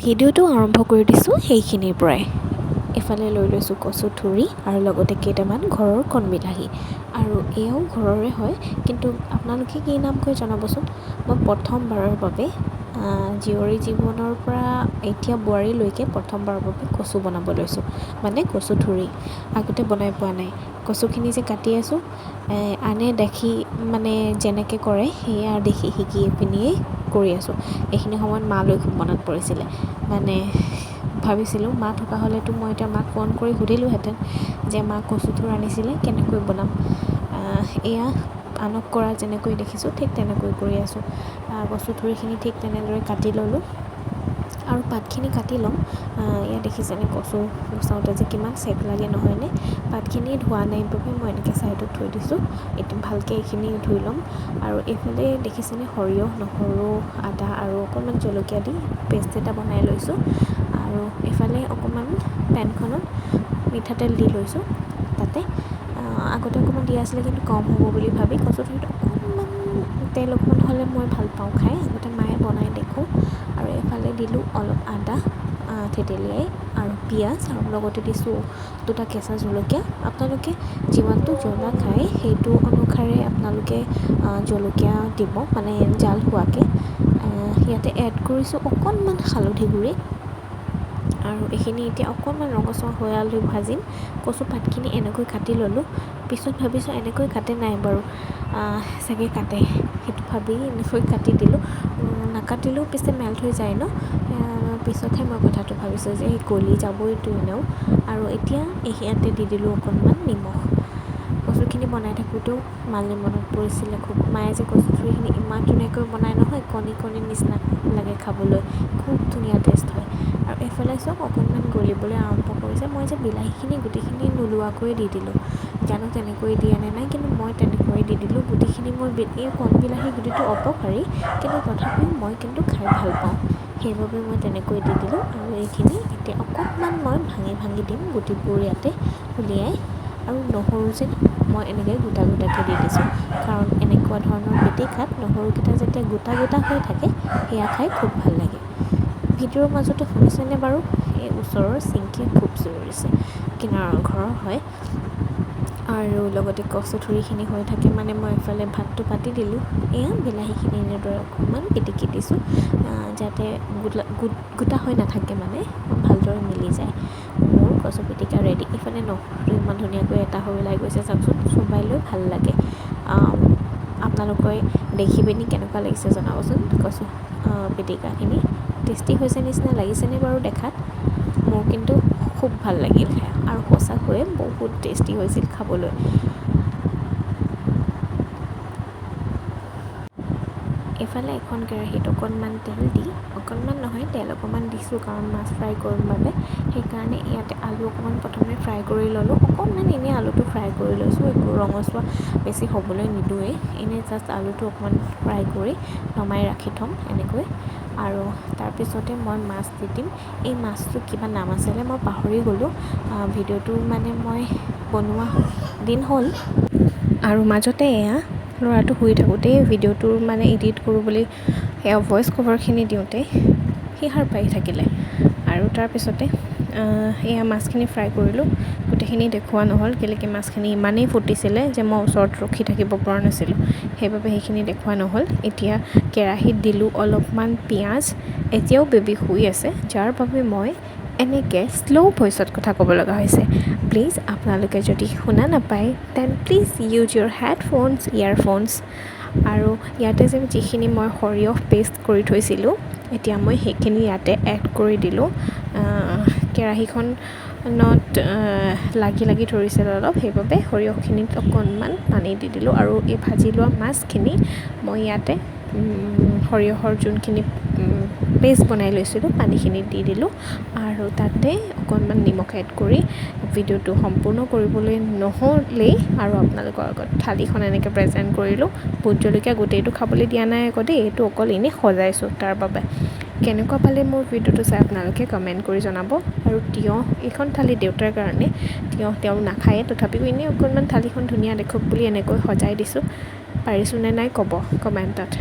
ভিডিঅ'টো আৰম্ভ কৰি দিছোঁ সেইখিনিৰ পৰাই। এফালে লৈ লৈছোঁ কচু ঠুৰি আৰু লগতে কেইটামান ঘৰৰ কণ বিলাহী, আৰু এয়াও ঘৰৰে হয়, কিন্তু আপোনালোকে কি নাম কয় জনাবচোন। মই প্ৰথমবাৰৰ বাবে জীয়ৰী জীৱনৰ পৰা এতিয়া বোৱাৰীলৈকে প্ৰথমবাৰৰ বাবে কচু বনাব লৈছোঁ, মানে কচু ঠুৰি। আগতে বনাই পোৱা নাই। কচুখিনি যে কাটি আছোঁ, আনে দেখি মানে যেনেকৈ কৰে সেয়া দেখি শিকি পিনিয়েই কৰি আছোঁ। এইখিনি সময়ত মালৈ খুব মনত পৰিছিলে, মানে ভাবিছিলোঁ মা থকা হ'লেতো মই এতিয়া মাক ফোন কৰি সুধিলোঁহেঁতেন যে মা কচুথুৰ আনিছিলে কেনেকৈ বনাম। এয়া আনক কৰা যেনেকৈ দেখিছোঁ ঠিক তেনেকৈ কৰি আছোঁ। কচুথুৰিখিনি ঠিক তেনেদৰে কাটি ল'লোঁ, আৰু পাতখিনি কাটি ল'ম। ইয়াত দেখিছেনে কচু গুচাওঁতে যে কিমান চেক লাগে নহয়নে। পাতখিনি ধোৱা নাই বাবে মই এনেকৈ ছাইডত থৈ দিছোঁ। এতিয়া ভালকৈ এইখিনি ধুই ল'ম। আৰু এইফালে দেখিছেনে সৰিয়হ, নহৰু, আদা আৰু অকণমান জলকীয়া দি পেষ্ট এটা বনাই লৈছোঁ। আৰু এইফালে অকণমান পেনখনত মিঠাতেল দি লৈছোঁ। তাতে আগতে অকণমান দিয়া আছিলে, কিন্তু কম হ'ব বুলি ভাবি কচুথুৰিত অকণমান তেল অকণমান হ'লে মই ভাল পাওঁ খাই। আগতে মায়ে বনাই দেখোঁ। আৰু এইফালে দিলোঁ অলপ আদা থেতেলিয়াই, আৰু পিঁয়াজ, আৰু লগতে দিছোঁ 2টা কেঁচা জলকীয়া। আপোনালোকে যিমানটো জ্বলা খায় সেইটো অনুসাৰে আপোনালোকে জলকীয়া দিব, মানে জাল হোৱাকৈ। ইয়াতে এড কৰিছোঁ অকণমান হালধি গুড়ি, আৰু এইখিনি এতিয়া অকণমান ৰঙচুৱা হোৱালৈ ভাজিম। কচু পাতখিনি এনেকৈ কাটি ল'লোঁ। পিছত ভাবিছোঁ এনেকৈ কাটে নাই বাৰু, চাগে কাটে, সেইটো ভাবি এনেকৈ কাটি দিলোঁ। নাকাটিলেও পিছে মেল্ট হৈ যায় ন। পিছতহে মই কথাটো ভাবিছোঁ যে গলি যাবইতো এনেও। আৰু এতিয়া ইয়াতে দি দিলোঁ অকণমান নিমখ। কচুখিনি বনাই থাকোঁতেও মালে মনত পৰিছিলে খুব। মায়ে যে কচুথুৰিখিনি ইমান ধুনীয়াকৈ বনাই নহয়, কণী কণীৰ নিচিনা লাগে খাবলৈ, খুব ধুনীয়া টেষ্ট হয়। আৰু এইফালে চাওক অকণমান গলিবলৈ আৰম্ভ কৰিছে। মই যে বিলাহীখিনি গোটেইখিনি নোলোৱাকৈ দি দিলোঁ, জানো তেনেকৈ দিয়ে নে নাই, কিন্তু মই তেনেকৈ দি দিলোঁ গোটেইখিনি। মই এই কণ বিলাহী গুটিটো অপকাৰী, কিন্তু তথাপিও মই কিন্তু খাই ভাল পাওঁ, সেইবাবে মই তেনেকৈ দি দিলোঁ। আৰু এইখিনি এতিয়া অকণমান মই ভাঙি ভাঙি দিম গুটিবোৰ ইয়াতে উলিয়াই। আৰু নহৰু যে মই এনেকৈ গোটা গোটাকৈ দি দিছোঁ, কাৰণ এনেকুৱা ধৰণৰ পিটিকাত নহৰুকেইটা যেতিয়া গোটা গোটা হৈ থাকে সেয়া খাই খুব ভাল লাগে। ভিডিঅ'ৰ মাজতে শুনিছেনে বাৰু, এই ওচৰৰ চিংকি খুব জোৰিছে, কিনাৰৰ ঘৰৰ হয়। আৰু লগতে কচুথুৰিখিনি হৈ থাকে মানে মই এফালে ভাতটো পাতি দিলোঁ। এয়া বিলাহীখিনি এনেদৰে অকণমান পিটিকি দিছোঁ, যাতে গোটা হৈ নাথাকে, মানে ভালদৰে মিলি যায়। মোৰ কচু পিটিকা ৰেডি। ইফালে নহৰুটো ইমান ধুনীয়াকৈ এটা হৈ ওলাই গৈছে চাওকচোন, চোবাই লৈ ভাল লাগে। আপোনালোকে দেখি পিনি কেনেকুৱা লাগিছে জনাবচোন। কচু পিটিকাখিনি টেষ্টি হৈছে নিচিনা লাগিছেনে বাৰু দেখাত? মোৰ কিন্তু খুব ভাল লাগিল খাই, আৰু সঁচাকৈয়ে বহুত টেষ্টি হৈছিল খাবলৈ। এইফালে এখন কেৰাহীত অকণমান তেল দি, অকণমান নহয় তেল অকণমান দিছোঁ, কাৰণ মাছ ফ্ৰাই কৰিম বাবে। সেইকাৰণে ইয়াতে আলু অকণমান প্ৰথমে ফ্ৰাই কৰি ল'লোঁ। অকণমান এনেই আলুটো ফ্ৰাই কৰি লৈছোঁ, একো ৰঙচুৱা বেছি হ'বলৈ নিদোঁৱেই। এনেই জাষ্ট আলুটো অকণমান ফ্ৰাই কৰি নমাই ৰাখি থ'ম এনেকৈ। আৰু তাৰপিছতে মই মাছ দি দিম। এই মাছটো কিবা নাম আছিলে, মই পাহৰি গ'লোঁ। ভিডিঅ'টো মানে মই বনোৱা দিন হ'ল, আৰু মাজতে এয়া ল'ৰাটো শুই থাকোঁতেই ভিডিঅ'টোৰ মানে এডিট কৰোঁ বুলি সেয়া ভইচ কভাৰখিনি দিওঁতে সি সাৰ পাই থাকিলে। আৰু তাৰপিছতে এয়া মাছখিনি ফ্ৰাই কৰিলোঁ। গোটেইখিনি দেখুওৱা নহ'ল, কেলেকি মাছখিনি ইমানেই ফুটিছিলে যে মই ওচৰত ৰখি থাকিব পৰা নাছিলোঁ, সেইবাবে সেইখিনি দেখুওৱা নহ'ল। এতিয়া কেৰাহীত দিলোঁ অলপমান পিঁয়াজ। এতিয়াও বেবী শুই আছে, যাৰ বাবে মই এনেকৈ শ্ল' ভইচত কথা ক'ব লগা হৈছে। প্লিজ আপোনালোকে যদি শুনা নাপায় then please use your headphones, earphones. আৰু ইয়াতে যে যিখিনি মই সৰিয়হ পেষ্ট কৰি থৈছিলোঁ, এতিয়া মই সেইখিনি ইয়াতে এড কৰি দিলোঁ। কেৰাহীখনত লাগি লাগি ধৰিছিলে অলপ, সেইবাবে সৰিয়হখিনিত অকণমান পানী দি দিলোঁ। আৰু এই ভাজি লোৱা মাছখিনি মই ইয়াতে সৰিয়হৰ যোনখিনি পেষ্ট বনাই লৈছিলোঁ পানীখিনি দি দিলোঁ, আৰু তাতে অকণমান নিমখ এড কৰি ভিডিঅ'টো সম্পূৰ্ণ কৰিবলৈ নহ'লেই আৰু আপোনালোকৰ আগত থালিখন এনেকৈ প্ৰেজেণ্ট কৰিলোঁ। ভোট জলকীয়া গোটেইটো খাবলৈ দিয়া নাই আকৌ দেই, এইটো অকল এনেই সজাইছোঁ তাৰ বাবে। কেনেকুৱা পালে মোৰ ভিডিঅ'টো চাই আপোনালোকে কমেণ্ট কৰি জনাব। আৰু তিয়ঁহ, এইখন থালি দেউতাৰ কাৰণে, তিয়ঁহ তেওঁ নাখায়ে, তথাপিও এনেই অকণমান থালিখন ধুনীয়া দেখক বুলি এনেকৈ সজাই দিছোঁ। পাৰিছোঁ নে নাই ক'ব কমেণ্টত।